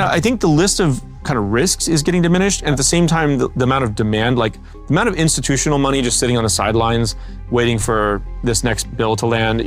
I think the list of kind of risks is getting diminished. And at the same time, the amount of demand, like the amount of institutional money just sitting on the sidelines, waiting for this next bill to land,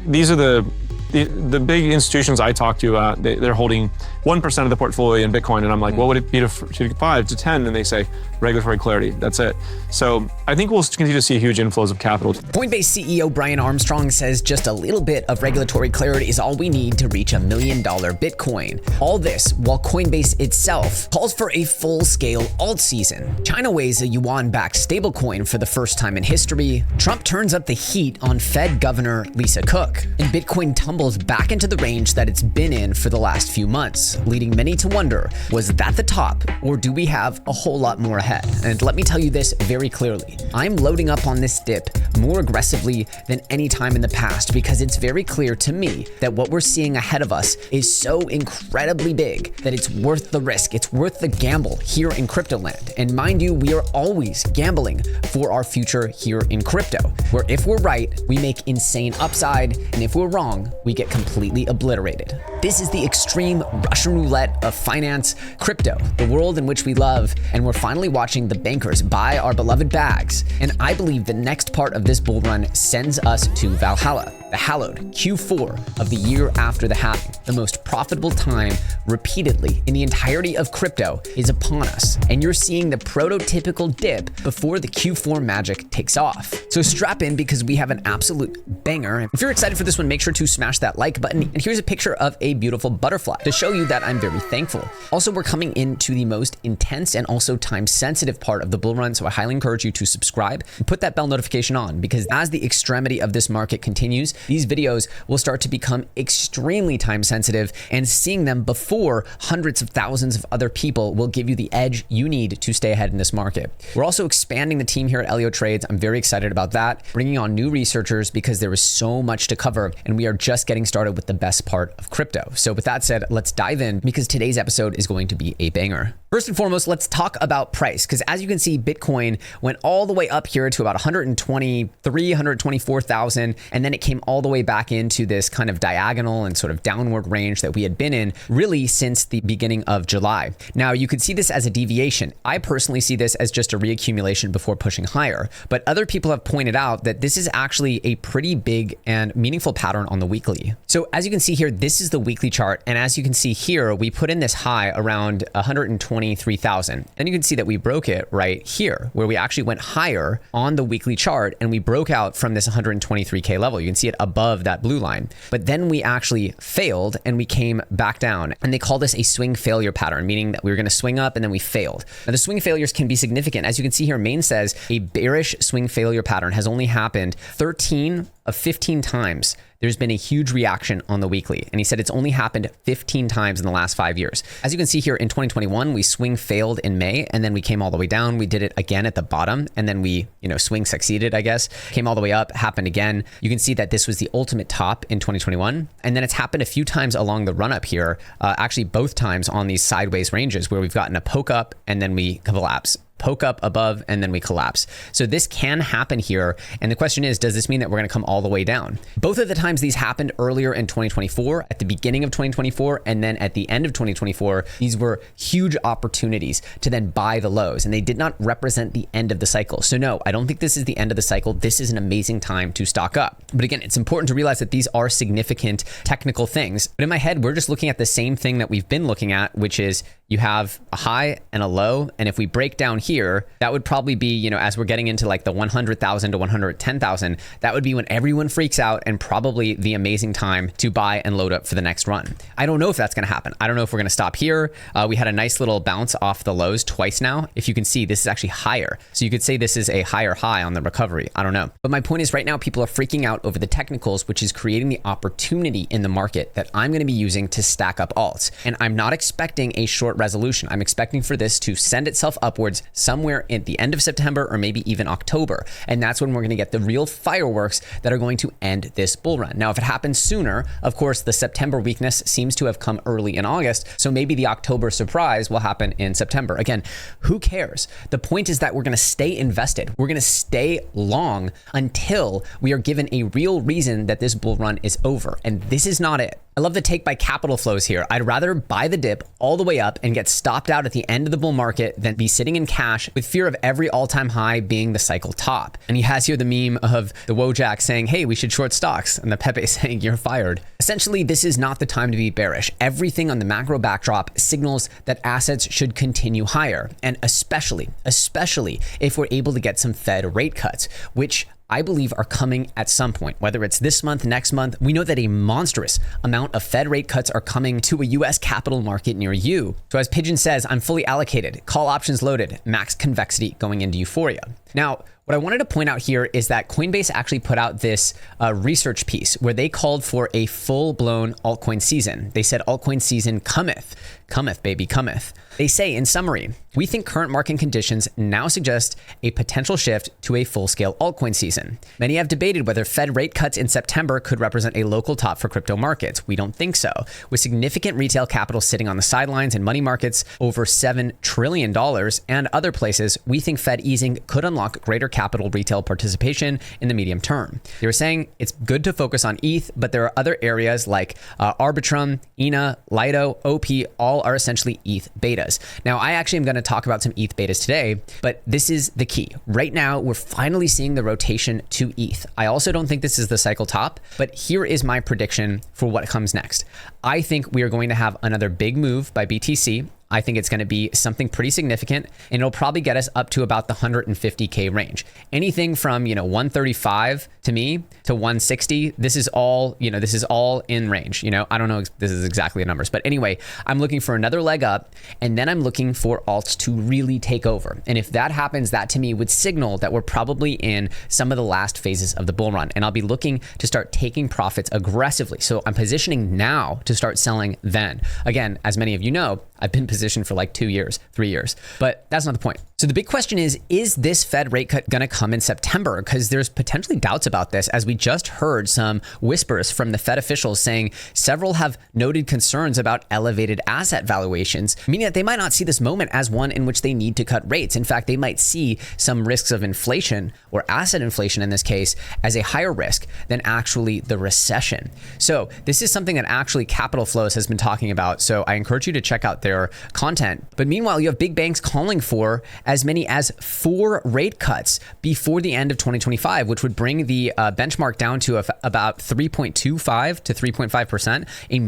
these are the big institutions I talk to, they're holding 1% of the portfolio in Bitcoin. And I'm like, what would it be to 5 to 10? And they say regulatory clarity, that's it. So I think we'll continue to see huge inflows of capital. Coinbase CEO Brian Armstrong says just a little bit of regulatory clarity is all we need to reach $1 million Bitcoin. All this while Coinbase itself calls for a full-scale alt season. China weighs a yuan-backed stablecoin for the first time in history. Trump turns up the heat on Fed Governor Lisa Cook. And Bitcoin tumbles back into the range that it's been in for the last few months, leading many to wonder, was that the top, or do we have a whole lot more ahead? And let me tell you this very clearly. I'm loading up on this dip more aggressively than any time in the past because it's very clear to me that what we're seeing ahead of us is so incredibly big that it's worth the risk. It's worth the gamble here in crypto land. And mind you, we are always gambling for our future here in crypto, where if we're right, we make insane upside, and if we're wrong, we get completely obliterated. This is the extreme Russian roulette of finance, crypto, the world in which we love, and we're finally watching the bankers buy our beloved bags. And I believe the next part of this bull run sends us to Valhalla, the hallowed Q4 of the year after the halving. The most profitable time repeatedly in the entirety of crypto is upon us. And you're seeing the prototypical dip before the Q4 magic takes off. So strap in because we have an absolute banger. If you're excited for this one, make sure to smash that like button. And here's a picture of a beautiful butterfly to show you that I'm very thankful. Also, we're coming into the most intense and also time-sensitive part of the bull run, so I highly encourage you to subscribe and put that bell notification on, because as the extremity of this market continues, these videos will start to become extremely time-sensitive, and seeing them before hundreds of thousands of other people will give you the edge you need to stay ahead in this market. We're also expanding the team here at EllioTrades. I'm very excited about that, bringing on new researchers because there is so much to cover, and we are just getting started with the best part of crypto. So with that said, let's dive in because today's episode is going to be a banger. First and foremost, let's talk about price, because as you can see, Bitcoin went all the way up here to about 124,000, and then it came all the way back into this kind of diagonal and sort of downward range that we had been in really since the beginning of July. Now, you could see this as a deviation. I personally see this as just a reaccumulation before pushing higher, but other people have pointed out that this is actually a pretty big and meaningful pattern on the weekly. So as you can see here, this is the weekly chart, and as you can see here, we put in this high around 123,000. Then you can see that we broke it right here, where we actually went higher on the weekly chart, and we broke out from this 123K level. You can see it above that blue line. But then we actually failed and we came back down, and they call this a swing failure pattern, meaning that we were going to swing up and then we failed. Now, the swing failures can be significant. As you can see here, Maine says a bearish swing failure pattern has only happened 13 of 15 times. There's been a huge reaction on the weekly. And he said it's only happened 15 times in the last 5 years. As you can see here in 2021, we swing failed in May, and then we came all the way down. We did it again at the bottom, and then we, swing succeeded, I guess, came all the way up, happened again. You can see that this was the ultimate top in 2021. And then it's happened a few times along the run up here, actually both times on these sideways ranges where we've gotten a poke up and then we collapse. Poke up above and then we collapse. So this can happen here. And the question is, does this mean that we're going to come all the way down? Both of the times these happened earlier in 2024, at the beginning of 2024, and then at the end of 2024, these were huge opportunities to then buy the lows, and they did not represent the end of the cycle. So no, I don't think this is the end of the cycle. This is an amazing time to stock up. But again, it's important to realize that these are significant technical things. But in my head, we're just looking at the same thing that we've been looking at, which is you have a high and a low. And if we break down here, that would probably be, as we're getting into like the 100,000 to 110,000, that would be when everyone freaks out and probably the amazing time to buy and load up for the next run. I don't know if that's going to happen. I don't know if we're going to stop here. We had a nice little bounce off the lows twice now. If you can see, this is actually higher. So you could say this is a higher high on the recovery. I don't know. But my point is right now, people are freaking out over the technicals, which is creating the opportunity in the market that I'm going to be using to stack up alts. And I'm not expecting a short resolution. I'm expecting for this to send itself upwards somewhere at the end of September or maybe even October. And that's when we're going to get the real fireworks that are going to end this bull run. Now, if it happens sooner, of course, the September weakness seems to have come early in August. So maybe the October surprise will happen in September. Again, who cares? The point is that we're going to stay invested. We're going to stay long until we are given a real reason that this bull run is over. And this is not it. I love the take by Capital Flows here. I'd rather buy the dip all the way up and get stopped out at the end of the bull market than be sitting in cash with fear of every all-time high being the cycle top. And he has here the meme of the Wojak saying, hey, we should short stocks, and the Pepe saying, you're fired. Essentially, this is not the time to be bearish. Everything on the macro backdrop signals that assets should continue higher, and especially if we're able to get some Fed rate cuts, which I believe are coming at some point, whether it's this month, next month. We know that a monstrous amount of Fed rate cuts are coming to a US capital market near you. So as Pigeon says, I'm fully allocated, call options loaded, max convexity going into euphoria. Now, what I wanted to point out here is that Coinbase actually put out this research piece where they called for a full-blown altcoin season. They said altcoin season cometh. Cometh, baby, cometh. They say, in summary, we think current market conditions now suggest a potential shift to a full-scale altcoin season. Many have debated whether Fed rate cuts in September could represent a local top for crypto markets. We don't think so. With significant retail capital sitting on the sidelines and money markets over $7 trillion and other places, we think Fed easing could unlock greater capital retail participation in the medium term. They were saying it's good to focus on ETH, but there are other areas like Arbitrum, ENA, Lido, OP, all are essentially ETH betas. Now, I actually am going to talk about some ETH betas today, but this is the key. Right now, we're finally seeing the rotation to ETH. I also don't think this is the cycle top, but here is my prediction for what comes next. I think we are going to have another big move by BTC. I think it's going to be something pretty significant, and it'll probably get us up to about the 150K range. Anything from, 135 to me to 160, this is all in range. I don't know if this is exactly the numbers, but anyway, I'm looking for another leg up, and then I'm looking for alts to really take over. And if that happens, that to me would signal that we're probably in some of the last phases of the bull run, and I'll be looking to start taking profits aggressively. So I'm positioning now to start selling then. Again, as many of you know, I've been positioned for like 2 years, 3 years, but that's not the point. So the big question is this Fed rate cut going to come in September? Because there's potentially doubts about this, as we just heard some whispers from the Fed officials saying several have noted concerns about elevated asset valuations, meaning that they might not see this moment as one in which they need to cut rates. In fact, they might see some risks of inflation, or asset inflation in this case, as a higher risk than actually the recession. So this is something that actually Capital Flows has been talking about. So I encourage you to check out their content. But meanwhile, you have big banks calling for as many as 4 rate cuts before the end of 2025, which would bring the benchmark down to about 3.25 to 3.5%, a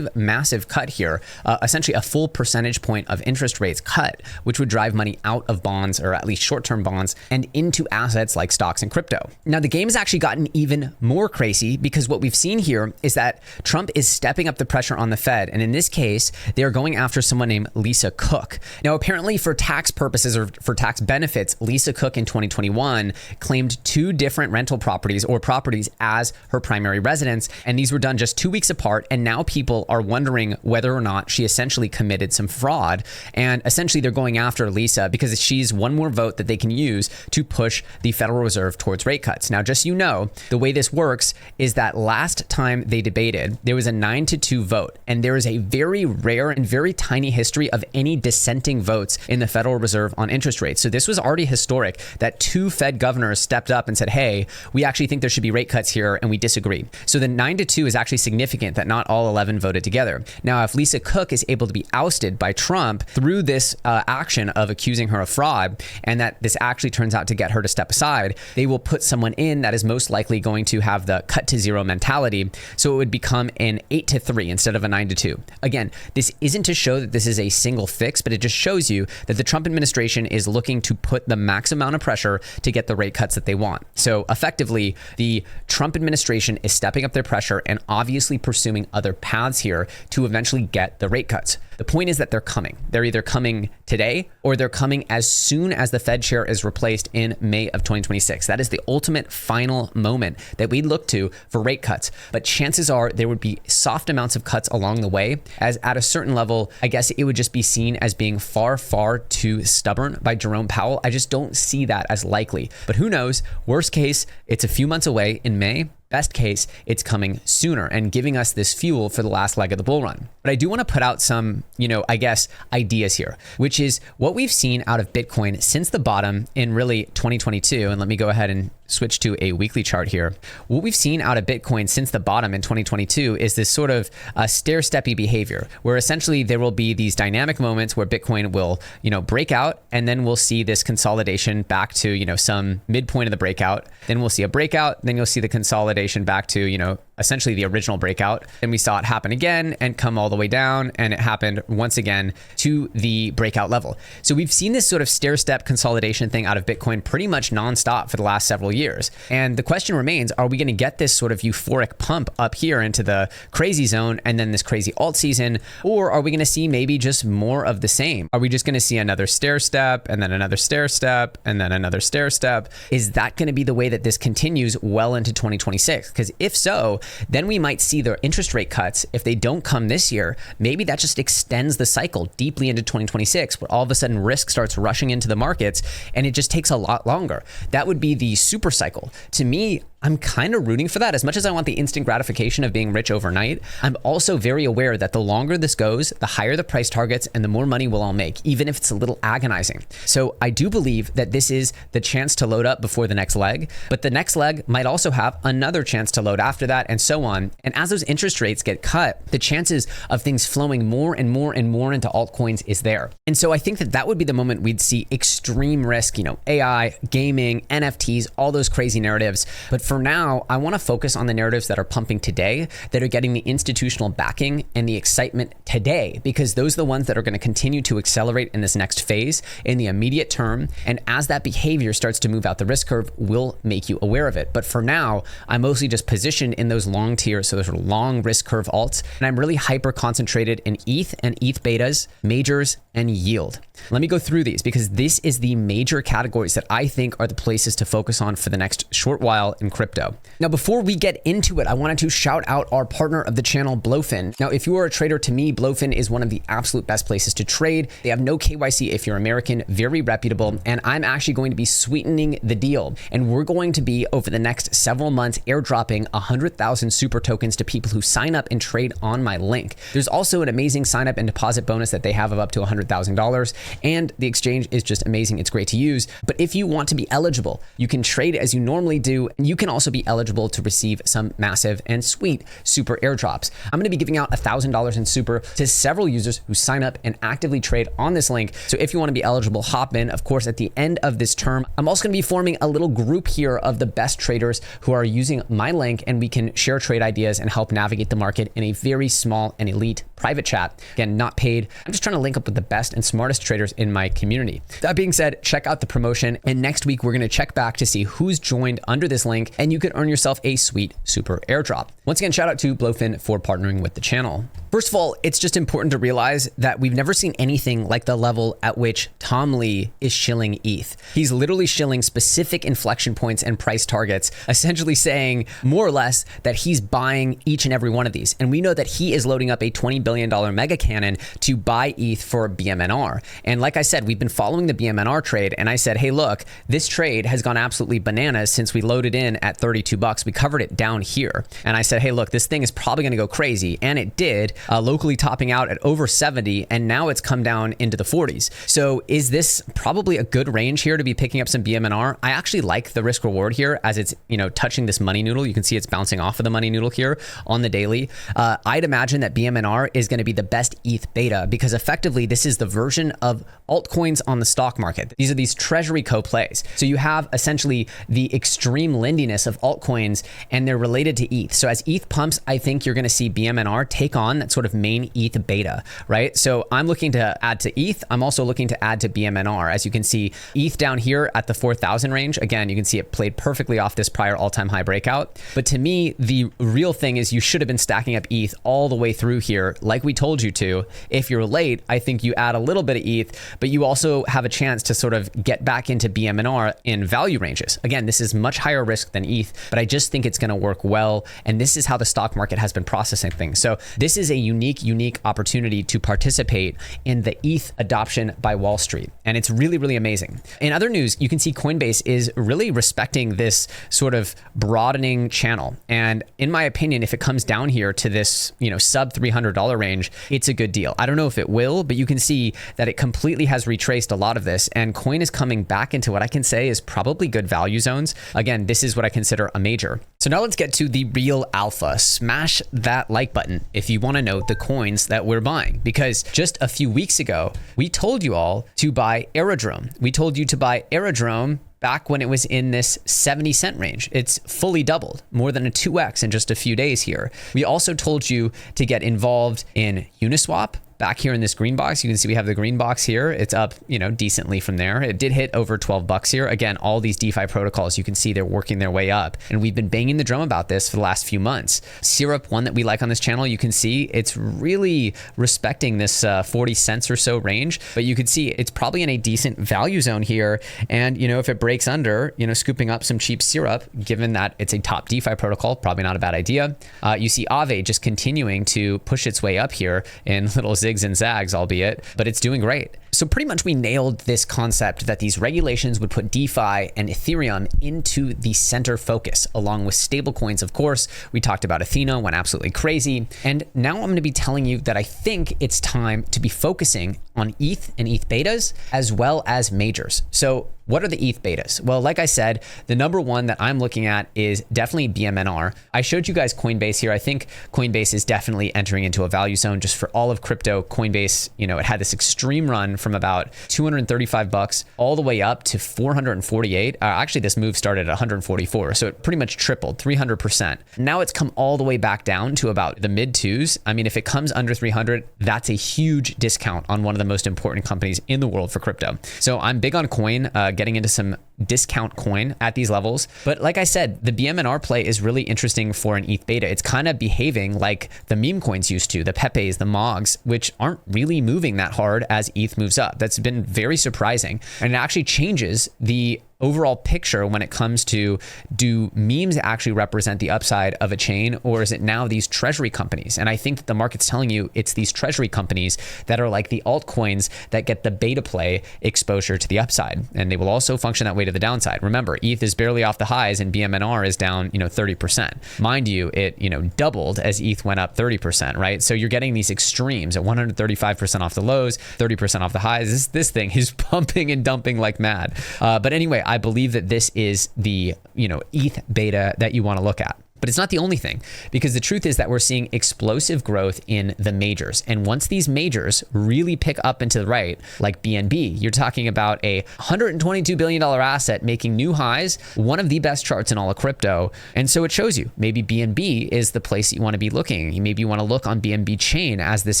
massive cut here, essentially a full percentage point of interest rates cut, which would drive money out of bonds, or at least short-term bonds, and into assets like stocks and crypto. Now, the game has actually gotten even more crazy, because what we've seen here is that Trump is stepping up the pressure on the Fed, and in this case, they are going after someone named Lisa Cook. Now, apparently for tax purposes, or for tax benefits, Lisa Cook in 2021 claimed 2 different rental properties or properties as her primary residence, and these were done just 2 weeks apart, and now people are wondering whether or not she essentially committed some fraud, and essentially they're going after Lisa because she's one more vote that they can use to push the Federal Reserve towards rate cuts. Now, just so you know, the way this works is that last time they debated, there was a 9-2 vote, and there is a very rare and very tiny history of any dissenting votes in the Federal Reserve on interest rates. So this was already historic that 2 Fed governors stepped up and said, hey, we actually think there should be rate cuts here, and we disagree. So the 9-2 is actually significant that not all 11 voted together. Now, if Lisa Cook is able to be ousted by Trump through this action of accusing her of fraud, and that this actually turns out to get her to step aside, they will put someone in that is most likely going to have the cut to zero mentality. So it would become an 8-3 instead of a 9-2. Again, this isn't to show that this is a single fix, but it just shows you that the Trump administration is looking to put the max amount of pressure to get the rate cuts that they want. So effectively, the Trump administration is stepping up their pressure and obviously pursuing other paths here to eventually get the rate cuts. The point is that they're coming. They're either coming today, or they're coming as soon as the Fed chair is replaced in May of 2026. That is the ultimate final moment that we look to for rate cuts. But chances are there would be soft amounts of cuts along the way, as at a certain level, I guess it would just be seen as being far too stubborn by Jerome Powell. I just don't see that as likely. But who knows? Worst case, it's a few months away in May. Best case, it's coming sooner and giving us this fuel for the last leg of the bull run. But I do want to put out some, I guess, ideas here, which is what we've seen out of Bitcoin since the bottom in really 2022. And let me go ahead and switch to a weekly chart here. What we've seen out of Bitcoin since the bottom in 2022 is this sort of stair-steppy behavior, where essentially there will be these dynamic moments where Bitcoin will, break out, and then we'll see this consolidation back to, some midpoint of the breakout. Then we'll see a breakout. Then you'll see the consolidation back to, essentially the original breakout. And we saw it happen again and come all the way down. And it happened once again to the breakout level. So we've seen this sort of stair-step consolidation thing out of Bitcoin pretty much nonstop for the last several years. And the question remains, are we going to get this sort of euphoric pump up here into the crazy zone and then this crazy alt season? Or are we going to see maybe just more of the same? Are we just going to see another stair-step and then another stair-step and then another stair-step? Is that going to be the way that this continues well into 2026? Because if so, then we might see their interest rate cuts. If they don't come this year, maybe that just extends the cycle deeply into 2026, where all of a sudden risk starts rushing into the markets and it just takes a lot longer. That would be the super cycle. To me, I'm kind of rooting for that. As much as I want the instant gratification of being rich overnight, I'm also very aware that the longer this goes, the higher the price targets and the more money we'll all make, even if it's a little agonizing. So I do believe that this is the chance to load up before the next leg, but the next leg might also have another chance to load after that, and so on. And as those interest rates get cut, the chances of things flowing more and more and more into altcoins is there. And so I think that that would be the moment we'd see extreme risk, AI, gaming, NFTs, all those crazy narratives. But for now, I want to focus on the narratives that are pumping today, that are getting the institutional backing and the excitement today, because those are the ones that are going to continue to accelerate in this next phase in the immediate term. And as that behavior starts to move out the risk curve, we'll make you aware of it. But for now, I'm mostly just positioned in those long tiers, so those are long risk curve alts. And I'm really hyper concentrated in ETH and ETH betas, majors, and yield. Let me go through these because this is the major categories that I think are the places to focus on for the next short while in crypto. Now, before we get into it, I wanted to shout out our partner of the channel, Blowfin. Now, if you are a trader, to me, Blowfin is one of the absolute best places to trade. They have no KYC if you're American, very reputable, and I'm actually going to be sweetening the deal. And we're going to be, over the next several months, airdropping 100,000 super tokens to people who sign up and trade on my link. There's also an amazing sign up and deposit bonus that they have of up to $100,000. And the exchange is just amazing. It's great to use. But if you want to be eligible, you can trade as you normally do. And you can also be eligible to receive some massive and sweet super airdrops. I'm going to be giving out $1,000 in super to several users who sign up and actively trade on this link. So if you want to be eligible, hop in. Of course, at the end of this term, I'm also going to be forming a little group here of the best traders who are using my link, and we can share trade ideas and help navigate the market in a very small and elite private chat. Again, not paid. I'm just trying to link up with the best and smartest traders in my community. That being said, check out the promotion. And next week, we're going to check back to see who's joined under this link, and you can earn yourself a sweet super airdrop. Once again, shout out to Blowfin for partnering with the channel. First of all, it's just important to realize that we've never seen anything like the level at which Tom Lee is shilling ETH. He's literally shilling specific inflection points and price targets, essentially saying more or less that he's buying each and every one of these. And we know that he is loading up a $20 billion mega cannon to buy ETH for BMNR. And like I said, we've been following the BMNR trade, and I said, hey, look, this trade has gone absolutely bananas since we loaded in at 32 bucks. We covered it down here. And I said, hey, look, this thing is probably going to go crazy. And it did, locally topping out at over 70. And now it's come down into the 40s. So is this probably a good range here to be picking up some BMNR? I actually like the risk reward here as it's, touching this money noodle. You can see it's bouncing off of the money noodle here on the daily. I'd imagine that BMNR is going to be the best ETH beta because effectively this is the version of altcoins on the stock market. These are these treasury co-plays. So you have essentially the extreme lendiness of altcoins, and they're related to ETH. So as ETH pumps, I think you're going to see BMNR take on that sort of main ETH beta, right? So I'm looking to add to ETH. I'm also looking to add to BMNR. As you can see, ETH down here at the 4,000 range. Again, you can see it played perfectly off this prior all-time high breakout. But to me, the real thing is you should have been stacking up ETH all the way through here, like we told you to. If you're late, I think you add a little bit of ETH, but you also have a chance to sort of get back into BMNR in value ranges. Again, this is much higher risk than ETH, but I just think it's going to work well. And this is how the stock market has been processing things. So this is a unique opportunity to participate in the ETH adoption by Wall Street. And it's really, really amazing. In other news, you can see Coinbase is really respecting this sort of broadening channel. And in my opinion, if it comes down here to this, sub $300 range, it's a good deal. I don't know if it will, but you can see that it completely has retraced a lot of this, and coin is coming back into what I can say is probably good value zones. Again, this is what I consider a major. So now let's get to the real alpha. Smash that like button if you want to know the coins that we're buying, because just a few weeks ago, we told you all to buy Aerodrome. We told you to buy Aerodrome back when it was in this 70-cent range. It's fully doubled, more than a 2x in just a few days here. We also told you to get involved in Uniswap. Back here in this green box, you can see we have the green box here. It's up, decently from there. It did hit over 12 bucks here. Again, all these DeFi protocols, you can see they're working their way up. And we've been banging the drum about this for the last few months. Syrup, one that we like on this channel, you can see it's really respecting this 40 cents or so range. But you can see it's probably in a decent value zone here. And, if it breaks under, scooping up some cheap Syrup, given that it's a top DeFi protocol, probably not a bad idea. You see Aave just continuing to push its way up here in little zigs and zags, albeit, but it's doing great. So pretty much we nailed this concept that these regulations would put DeFi and Ethereum into the center focus, along with stablecoins, of course. We talked about Athena, went absolutely crazy. And now I'm going to be telling you that I think it's time to be focusing on ETH and ETH betas, as well as majors. So what are the ETH betas? Well, like I said, the number one that I'm looking at is definitely BMNR. I showed you guys Coinbase here. I think Coinbase is definitely entering into a value zone just for all of crypto. Coinbase, it had this extreme run from about 235 bucks all the way up to 448. Actually, this move started at 144. So it pretty much tripled, 300%. Now it's come all the way back down to about the mid twos. I mean, if it comes under 300, that's a huge discount on one of the most important companies in the world for crypto. So I'm big on coin, getting into some discount coin at these levels. But like I said, the BMNR play is really interesting for an ETH beta. It's kind of behaving like the meme coins used to, the Pepes, the Mogs, which aren't really moving that hard as ETH moves up. That's been very surprising. And it actually changes the overall picture when it comes to, do memes actually represent the upside of a chain, or is it now these treasury companies? And I think that the market's telling you it's these treasury companies that are like the altcoins that get the beta play exposure to the upside. And they will also function that way to the downside. Remember, ETH is barely off the highs and BMNR is down, 30%. Mind you, it, doubled as ETH went up 30%, right? So you're getting these extremes at 135% off the lows, 30% off the highs. This thing is pumping and dumping like mad. But anyway, I believe that this is the, ETH beta that you want to look at. But it's not the only thing, because the truth is that we're seeing explosive growth in the majors. And once these majors really pick up into the right, like BNB, you're talking about a $122 billion asset making new highs, one of the best charts in all of crypto. And so it shows you maybe BNB is the place that you want to be looking. Maybe you want to look on BNB chain as this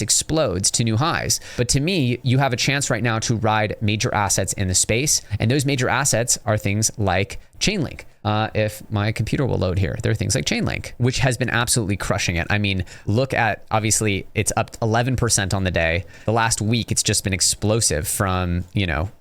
explodes to new highs. But to me, you have a chance right now to ride major assets in the space. And those major assets are things like Chainlink. If my computer will load here, there are things like Chainlink, which has been absolutely crushing it. I mean, look at, obviously, it's up 11% on the day. The last week, it's just been explosive from,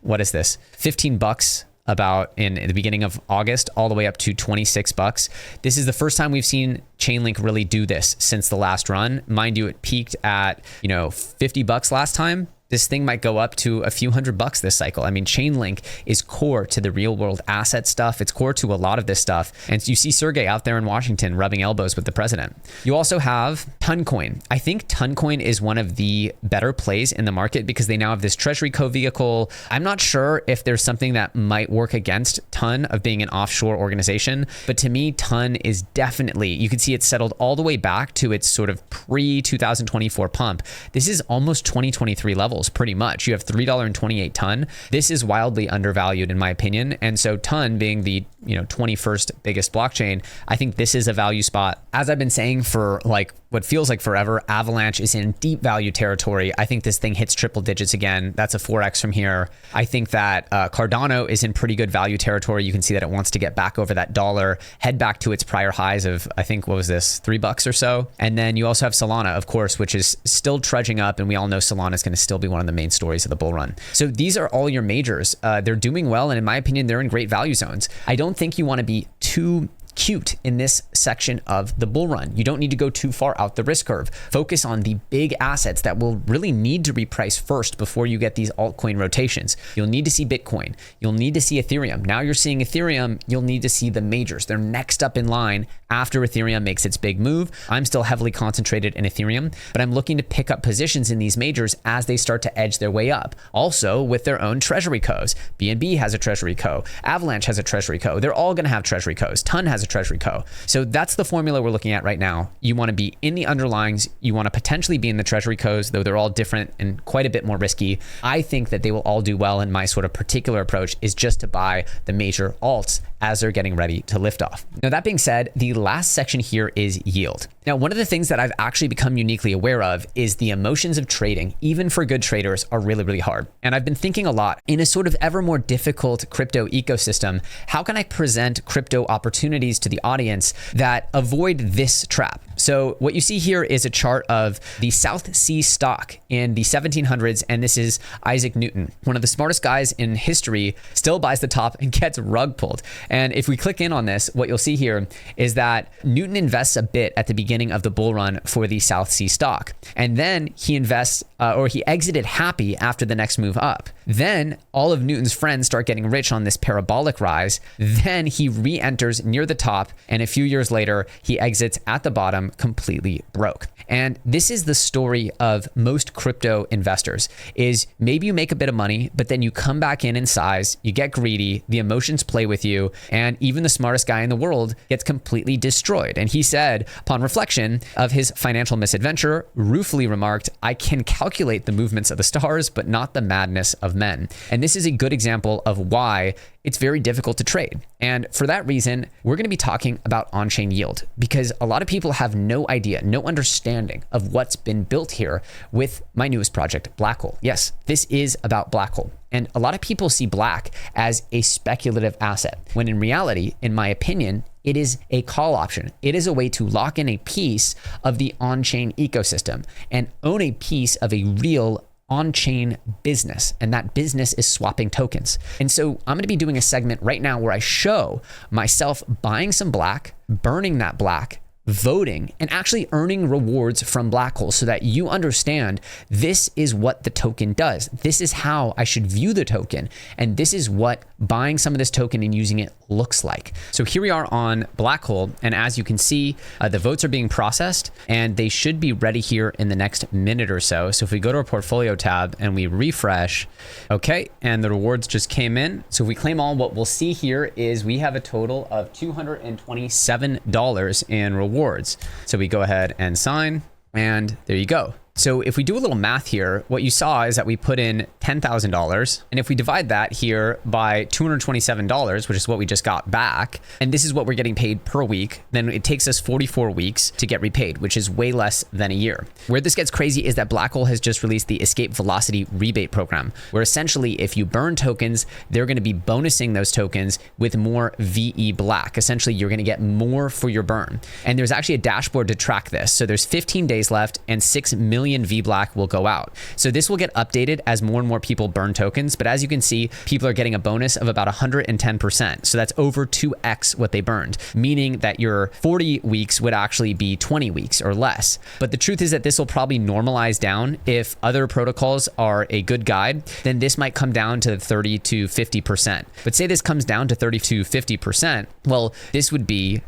what is this? 15 bucks about in the beginning of August, all the way up to 26 bucks. This is the first time we've seen Chainlink really do this since the last run. Mind you, it peaked at, 50 bucks last time. This thing might go up to a few $100 this cycle. I mean, Chainlink is core to the real world asset stuff. It's core to a lot of this stuff. And you see Sergey out there in Washington rubbing elbows with the president. You also have Toncoin. I think Toncoin is one of the better plays in the market because they now have this treasury co-vehicle. I'm not sure if there's something that might work against Ton of being an offshore organization, but to me, Ton is definitely, you can see it's settled all the way back to its sort of pre-2024 pump. This is almost 2023 levels. Pretty much. You have $3.28 Ton. This is wildly undervalued in my opinion. And so Ton being the 21st biggest blockchain, I think this is a value spot. As I've been saying for like what feels like forever, Avalanche is in deep value territory. I think this thing hits triple digits again. That's a 4x from here. I think that Cardano is in pretty good value territory. You can see that it wants to get back over that dollar, head back to its prior highs of, I think, what was this, $3 or so. And then you also have Solana, of course, which is still trudging up. And we all know Solana is going to still be one of the main stories of the bull run. So these are all your majors. They're doing well. And in my opinion, they're in great value zones. I don't think you want to be too cute in this section of the bull run. You don't need to go too far out the risk curve. Focus on the big assets that will really need to reprice first before you get these altcoin rotations. You'll need to see Bitcoin. You'll need to see Ethereum. Now you're seeing Ethereum, you'll need to see the majors. They're next up in line after Ethereum makes its big move. I'm still heavily concentrated in Ethereum, but I'm looking to pick up positions in these majors as they start to edge their way up. Also with their own treasury co's. BNB has a treasury co. Avalanche has a treasury co. They're all going to have treasury co's. Ton has a treasury co. So that's the formula we're looking at right now. You want to be in the underlyings. You want to potentially be in the treasury co's, though they're all different and quite a bit more risky. I think that they will all do well, and my sort of particular approach is just to buy the major alts as they're getting ready to lift off. Now, that being said, the last section here is yield. Now, one of the things that I've actually become uniquely aware of is the emotions of trading, even for good traders, are really, really hard. And I've been thinking a lot in a sort of ever more difficult crypto ecosystem, how can I present crypto opportunities to the audience that avoid this trap? So what you see here is a chart of the South Sea stock in the 1700s, and this is Isaac Newton, one of the smartest guys in history, still buys the top and gets rug pulled. And if we click in on this, what you'll see here is that Newton invests a bit at the beginning of the bull run for the South Sea stock. And then he invests, or he exited happy after the next move up. Then all of Newton's friends start getting rich on this parabolic rise. Then he re-enters near the top, and a few years later, he exits at the bottom completely broke. And this is the story of most crypto investors, is maybe you make a bit of money, but then you come back in size, you get greedy, the emotions play with you, and even the smartest guy in the world gets completely destroyed. And he said, upon reflection of his financial misadventure, ruefully remarked, "I can calculate the movements of the stars, but not the madness of men." And this is a good example of why it's very difficult to trade. And for that reason, we're going to be talking about on-chain yield, because a lot of people have no idea, no understanding of what's been built here with my newest project, Black Hole. Yes, this is about Black Hole. And a lot of people see Black as a speculative asset, when in reality, in my opinion, it is a call option. It is a way to lock in a piece of the on-chain ecosystem and own a piece of a real on-chain business, and that business is swapping tokens. And so I'm going to be doing a segment right now where I show myself buying some Black, burning that Black, voting, and actually earning rewards from Black Hole, so that you understand this is what the token does. This is how I should view the token, and this is what buying some of this token and using it looks like. So here we are on Black Hole, and as you can see, the votes are being processed, and they should be ready here in the next minute or so. So if we go to our portfolio tab and we refresh, okay, and the rewards just came in. So if we claim all, what we'll see here is we have a total of $227 in rewards. So we go ahead and sign, and there you go. So if we do a little math here, what you saw is that we put in $10,000. And if we divide that here by $227, which is what we just got back, and this is what we're getting paid per week, then it takes us 44 weeks to get repaid, which is way less than a year. Where this gets crazy is that Black Hole has just released the Escape Velocity rebate program, where essentially if you burn tokens, they're going to be bonusing those tokens with more VE Black. Essentially, you're going to get more for your burn. And there's actually a dashboard to track this. So there's 15 days left, and 6 million V Black will go out. So this will get updated as more and more people burn tokens. But as you can see, people are getting a bonus of about 110%. So that's over 2x what they burned, meaning that your 40 weeks would actually be 20 weeks or less. But the truth is that this will probably normalize down. If other protocols are a good guide, then this might come down to 30 to 50%. But say this comes down to 30 to 50%, well, this would be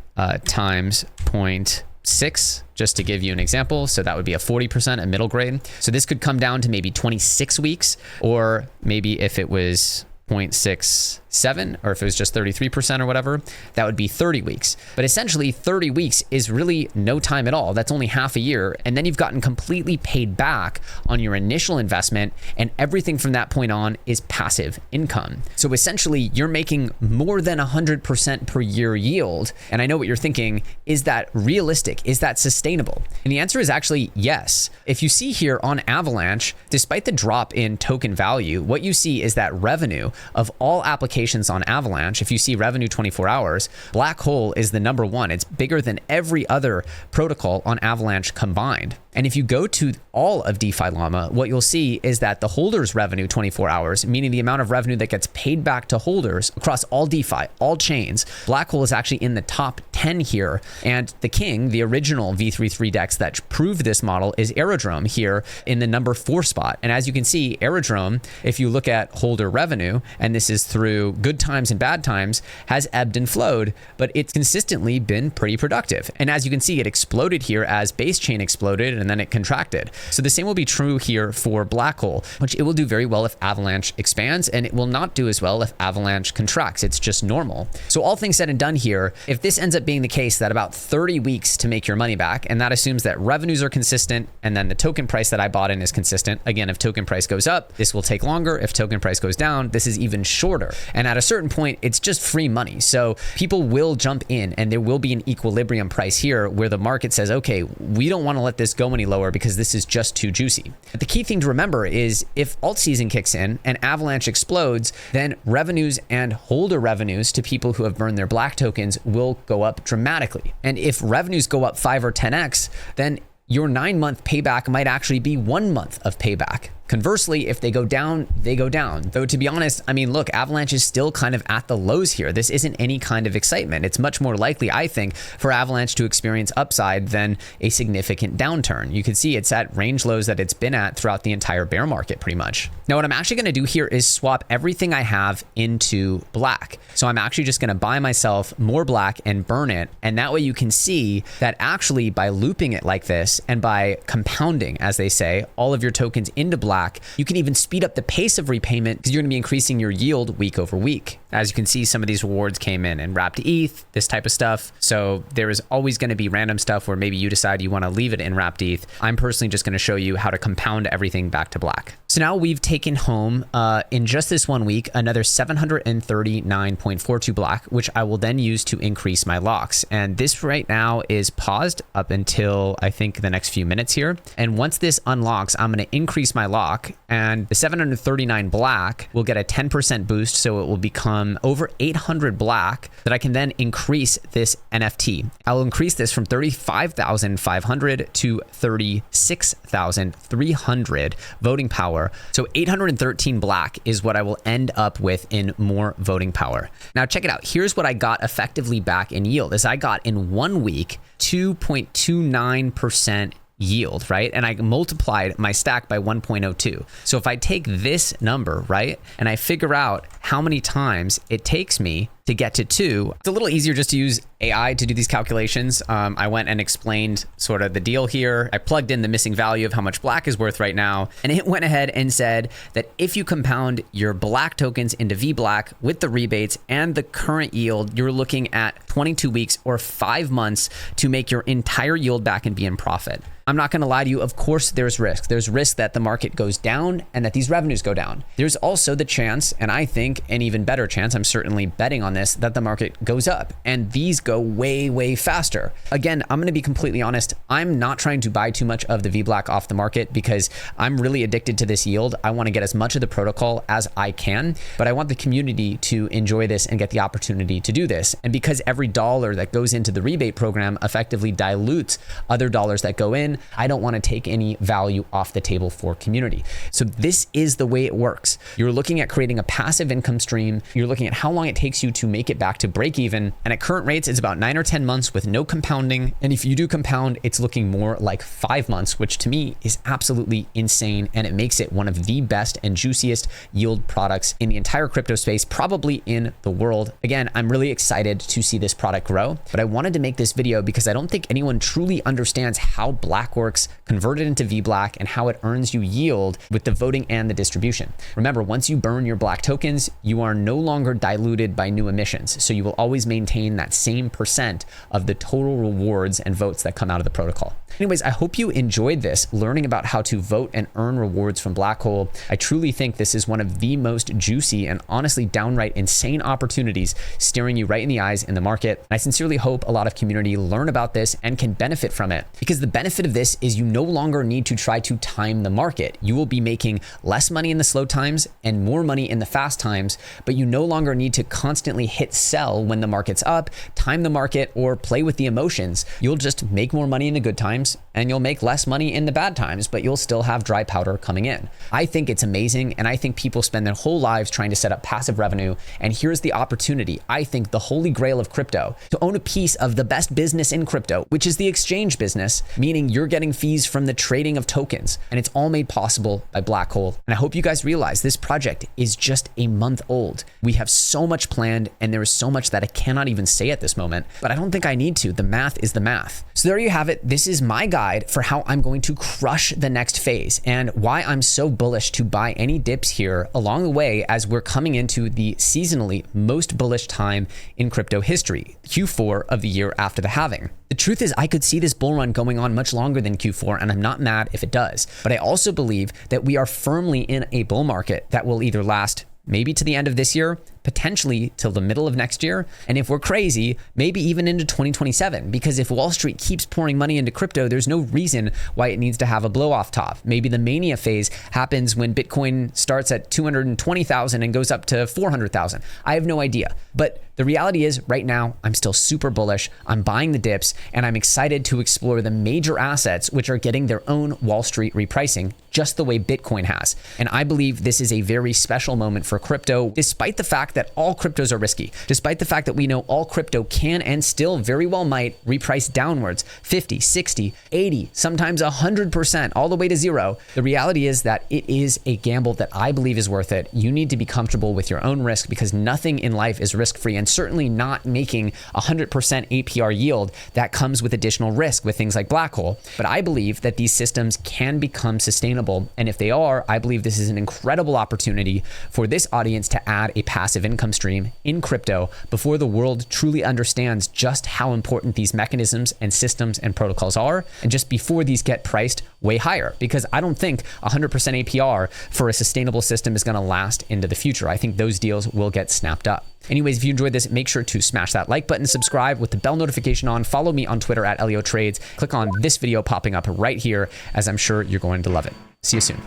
times 0.6, just to give you an example. So that would be a 40% at middle grade. So this could come down to maybe 26 weeks, or maybe if it was 0.67, or if it was just 33% or whatever, that would be 30 weeks. But essentially 30 weeks is really no time at all. That's only half a year. And then you've gotten completely paid back on your initial investment, and everything from that point on is passive income. So essentially you're making more than 100% per year yield. And I know what you're thinking, is that realistic? Is that sustainable? And the answer is actually yes. If you see here on Avalanche, despite the drop in token value, what you see is that revenue of all applications on Avalanche, if you see revenue 24 hours, Black Hole is the number one. It's bigger than every other protocol on Avalanche combined. And if you go to all of DeFi Llama, what you'll see is that the holders revenue 24 hours, meaning the amount of revenue that gets paid back to holders across all DeFi, all chains, Blackhole is actually in the top 10 here. And the king, the original V33 DEX that proved this model, is Aerodrome here in the number 4 spot. And as you can see, Aerodrome, if you look at holder revenue, and this is through good times and bad times, has ebbed and flowed, but it's consistently been pretty productive. And as you can see, it exploded here as base chain exploded and then it contracted. So the same will be true here for Blackhole, which it will do very well if Avalanche expands, and it will not do as well if Avalanche contracts. It's just normal. So all things said and done here, if this ends up being the case that about 30 weeks to make your money back, and that assumes that revenues are consistent and then the token price that I bought in is consistent. Again, if token price goes up, this will take longer. If token price goes down, this is even shorter. And at a certain point, it's just free money. So people will jump in and there will be an equilibrium price here where the market says, okay, we don't want to let this go any lower because this is just too juicy. But the key thing to remember is if alt season kicks in and Avalanche explodes, then revenues and holder revenues to people who have burned their black tokens will go up dramatically. And if revenues go up 5 or 10x, then your 9-month payback might actually be 1 month of payback. Conversely, if they go down, they go down. Though to be honest, I mean, look, Avalanche is still kind of at the lows here. This isn't any kind of excitement. It's much more likely, I think, for Avalanche to experience upside than a significant downturn. You can see it's at range lows that it's been at throughout the entire bear market pretty much. Now, what I'm actually going to do here is swap everything I have into black. So I'm actually just going to buy myself more black and burn it. And that way you can see that actually by looping it like this and by compounding, as they say, all of your tokens into black, you can even speed up the pace of repayment because you're going to be increasing your yield week over week. As you can see, some of these rewards came in and wrapped ETH, this type of stuff. So there is always going to be random stuff where maybe you decide you want to leave it in wrapped ETH. I'm personally just going to show you how to compound everything back to black. So now we've taken home in just this 1 week, another 739.42 black, which I will then use to increase my locks. And this right now is paused up until I think the next few minutes here. And once this unlocks, I'm going to increase my lock and the 739 black will get a 10% boost. So it will become over 800 black that I can then increase this NFT. I'll increase this from 35,500 to 36,300 voting power. So 813 black is what I will end up with in more voting power. Now check it out. Here's what I got effectively back in yield. As I got in 1 week, 2.29% yield, right? And I multiplied my stack by 1.02. So if I take this number, right, and I figure out how many times it takes me to get to 2, it's a little easier just to use AI to do these calculations. I went and explained sort of the deal here. I plugged in the missing value of how much black is worth right now. And it went ahead and said that if you compound your black tokens into VBlack with the rebates and the current yield, you're looking at 22 weeks or 5 months to make your entire yield back and be in profit. I'm not going to lie to you. Of course, there's risk. There's risk that the market goes down and that these revenues go down. There's also the chance, and I think an even better chance, I'm certainly betting on this, that the market goes up and these go way, way faster. Again, I'm going to be completely honest. I'm not trying to buy too much of the VBlack off the market because I'm really addicted to this yield. I want to get as much of the protocol as I can, but I want the community to enjoy this and get the opportunity to do this. And because every dollar that goes into the rebate program effectively dilutes other dollars that go in, I don't want to take any value off the table for community. So this is the way it works. You're looking at creating a passive income stream. You're looking at how long it takes you to make it back to break even. And at current rates, it's about 9 or 10 months with no compounding. And if you do compound, it's looking more like 5 months, which to me is absolutely insane. And it makes it one of the best and juiciest yield products in the entire crypto space, probably in the world. Again, I'm really excited to see this product grow, but I wanted to make this video because I don't think anyone truly understands how black works, converted into VBlack, and how it earns you yield with the voting and the distribution. Remember, once you burn your black tokens, you are no longer diluted by new emissions. So you will always maintain that same percent of the total rewards and votes that come out of the protocol. Anyways, I hope you enjoyed this, learning about how to vote and earn rewards from Blackhole. I truly think this is one of the most juicy and honestly downright insane opportunities staring you right in the eyes in the market. I sincerely hope a lot of community learn about this and can benefit from it, because the benefit of this is you no longer need to try to time the market. You will be making less money in the slow times and more money in the fast times, but you no longer need to constantly hit sell when the market's up, time the market, or play with the emotions. You'll just make more money in the good times and you'll make less money in the bad times, but you'll still have dry powder coming in. I think it's amazing, and I think people spend their whole lives trying to set up passive revenue, and here's the opportunity, I think the holy grail of crypto, to own a piece of the best business in crypto, which is the exchange business, meaning you're getting fees from the trading of tokens, and it's all made possible by Black Hole. And I hope you guys realize this project is just a month old. We have so much planned, and there is so much that I cannot even say at this moment, but I don't think I need to. The math is the math. So there you have it. This is my guide for how I'm going to crush the next phase and why I'm so bullish to buy any dips here along the way as we're coming into the seasonally most bullish time in crypto history, Q4 of the year after the halving. The truth is I could see this bull run going on much longer than Q4, and I'm not mad if it does. But I also believe that we are firmly in a bull market that will either last maybe to the end of this year, potentially till the middle of next year. And if we're crazy, maybe even into 2027, because if Wall Street keeps pouring money into crypto, there's no reason why it needs to have a blow off top. Maybe the mania phase happens when Bitcoin starts at 220,000 and goes up to 400,000. I have no idea. But the reality is right now, I'm still super bullish. I'm buying the dips, and I'm excited to explore the major assets which are getting their own Wall Street repricing, just the way Bitcoin has. And I believe this is a very special moment for crypto, despite the fact that all cryptos are risky, despite the fact that we know all crypto can and still very well might reprice downwards 50, 60, 80, sometimes 100%, all the way to zero. The reality is that it is a gamble that I believe is worth it. You need to be comfortable with your own risk because nothing in life is risk-free, and certainly not making 100% APR yield that comes with additional risk with things like Black Hole. But I believe that these systems can become sustainable. And if they are, I believe this is an incredible opportunity for this audience to add a passive income stream in crypto before the world truly understands just how important these mechanisms and systems and protocols are, and just before these get priced way higher. Because I don't think 100% APR for a sustainable system is going to last into the future. I think those deals will get snapped up. Anyways, if you enjoyed this, make sure to smash that like button, subscribe with the bell notification on, follow me on Twitter at EllioTrades, click on this video popping up right here, as I'm sure you're going to love it. See you soon.